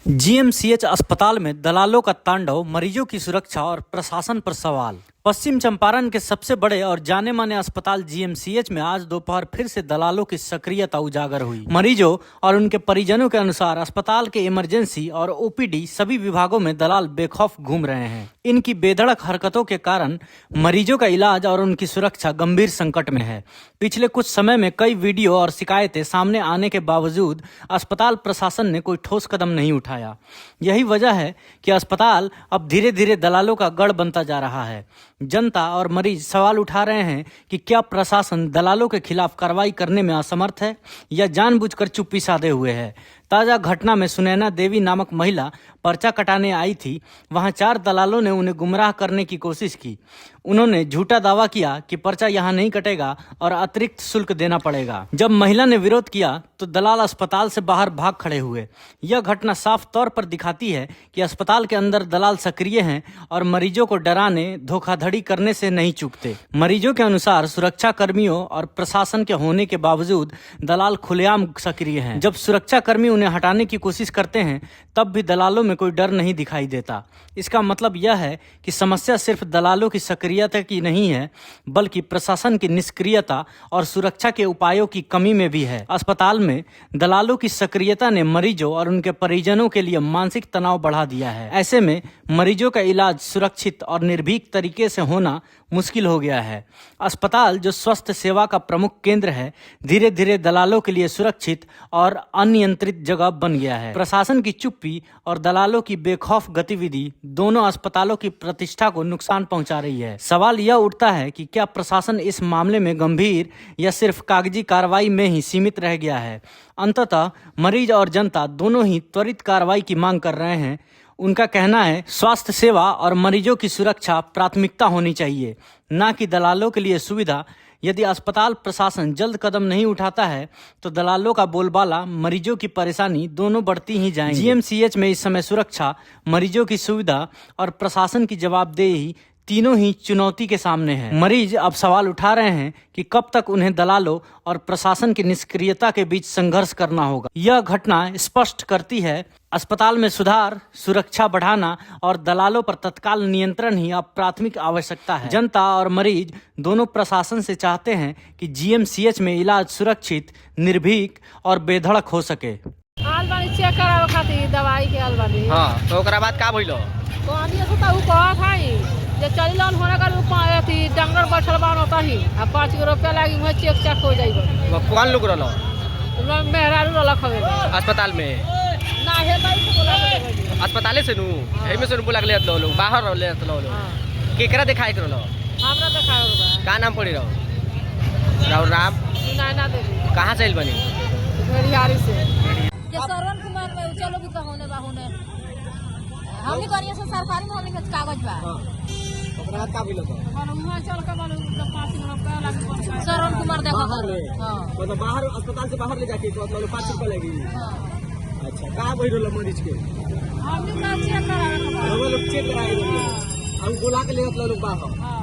GMCH अस्पताल में दलालों का तांडव, मरीजों की सुरक्षा और प्रशासन पर सवाल। पश्चिम चंपारण के सबसे बड़े और जाने माने अस्पताल जीएमसीएच में आज दोपहर फिर से दलालों की सक्रियता उजागर हुई। मरीजों और उनके परिजनों के अनुसार अस्पताल के इमरजेंसी और ओपीडी सभी विभागों में दलाल बेखौफ घूम रहे हैं। इनकी बेधड़क हरकतों के कारण मरीजों का इलाज और उनकी सुरक्षा गंभीर संकट में है। पिछले कुछ समय में कई वीडियो और शिकायतें सामने आने के बावजूद अस्पताल प्रशासन ने कोई ठोस कदम नहीं उठाया। यही वजह है कि अस्पताल अब धीरे धीरे दलालों का गढ़ बनता जा रहा है। जनता और मरीज सवाल उठा रहे हैं कि क्या प्रशासन दलालों के खिलाफ कार्रवाई करने में असमर्थ है या जानबूझकर चुप्पी साधे हुए है। ताजा घटना में सुनैना देवी नामक महिला पर्चा कटाने आई थी। वहां 4 दलालों ने उन्हें गुमराह करने की कोशिश की। उन्होंने झूठा दावा किया कि पर्चा यहां नहीं कटेगा और अतिरिक्त शुल्क देना पड़ेगा। जब महिला ने विरोध किया तो दलाल अस्पताल से बाहर भाग खड़े हुए। यह घटना साफ तौर पर दिखाती है कि अस्पताल के अंदर दलाल सक्रिय हैं और मरीजों को डराने, धोखाधड़ी करने से नहीं चूकते। मरीजों के अनुसार सुरक्षा कर्मियों और प्रशासन के होने के बावजूद दलाल खुलेआम सक्रिय हैं। जब सुरक्षा कर्मी उन्हें हटाने की कोशिश करते हैं तब भी दलालों में कोई डर नहीं दिखाई देता। इसका मतलब यह है कि समस्या सिर्फ दलालों की सक्रियता की नहीं है, बल्कि प्रशासन की निष्क्रियता और सुरक्षा के उपायों की कमी में भी है। अस्पताल में दलालों की सक्रियता ने मरीजों और उनके परिजनों के लिए मानसिक तनाव बढ़ा दिया है। ऐसे में मरीजों का इलाज सुरक्षित और निर्भीक तरीके से होना मुश्किल हो गया है। अस्पताल, जो स्वास्थ्य सेवा का प्रमुख केंद्र है, धीरे धीरे दलालों के लिए सुरक्षित और अनियंत्रित जगह बन गया है। प्रशासन की चुप्पी और दलालों की बेखौफ गतिविधि दोनों अस्पतालों की प्रतिष्ठा को नुकसान पहुंचा रही है। सवाल यह उठता है कि क्या प्रशासन इस मामले में गंभीर या सिर्फ कागजी कार्रवाई में ही सीमित रह गया है। अंततः मरीज और जनता दोनों ही त्वरित कार्रवाई की मांग कर रहे हैं। उनका कहना है स्वास्थ्य सेवा और मरीजों की सुरक्षा प्राथमिकता होनी चाहिए, न कि दलालों के लिए सुविधा। यदि अस्पताल प्रशासन जल्द कदम नहीं उठाता है तो दलालों का बोलबाला, मरीजों की परेशानी दोनों बढ़ती ही जाएंगी। जीएमसीएच में इस समय सुरक्षा, मरीजों की सुविधा और प्रशासन की जवाबदेही तीनों ही चुनौती के सामने हैं। मरीज अब सवाल उठा रहे हैं कि कब तक उन्हें दलालों और प्रशासन की निष्क्रियता के बीच संघर्ष करना होगा। यह घटना स्पष्ट करती है अस्पताल में सुधार, सुरक्षा बढ़ाना और दलालों पर तत्काल नियंत्रण ही अब प्राथमिक आवश्यकता है। जनता और मरीज दोनों प्रशासन से चाहते हैं कि जीएमसीएच में इलाज सुरक्षित, निर्भीक और बेधड़क हो सके। चेक करावे खातिर दवाई के अलबानी। हां, तो ओकरा बाद का भइलो? तो आदमी से तो उ कहत है जे चलिलन होने कर ऊपर अथी डंगर बैठल बान होता ही आ 5 रुपया लागी वह चेक हो जाइबो। वो कौन लोग रहलो? लोग मेहरारू रखवे अस्पताल में ना हे भाई से बोला अस्पताले से नु एही में से बोला के लेत लोग बाहर लेत लोग। केकरा दिखाई करलो? हमरा दिखाओ बा। का नाम पड़ी रहो? राव राम सुनैना देवी। कहां से आइल बनी? घड़ियारी से। के सरवन कुमार में चलो भी होने बा होने हमनी करिए से सरकारी में हमनी के कागज बा। ओकरा का भइलो? और वहां चल के बोलो 5 रुपया लागी। सरवन कुमार देखो। हां, मतलब बाहर अस्पताल से बाहर ले जाके तो मतलब 5 रुपया लगी। हां, अच्छा का भइलो मरीज के? हमनी का चेक करावे। लोग चेक कराए। हम बोला के लेत लोग बाहर। हां।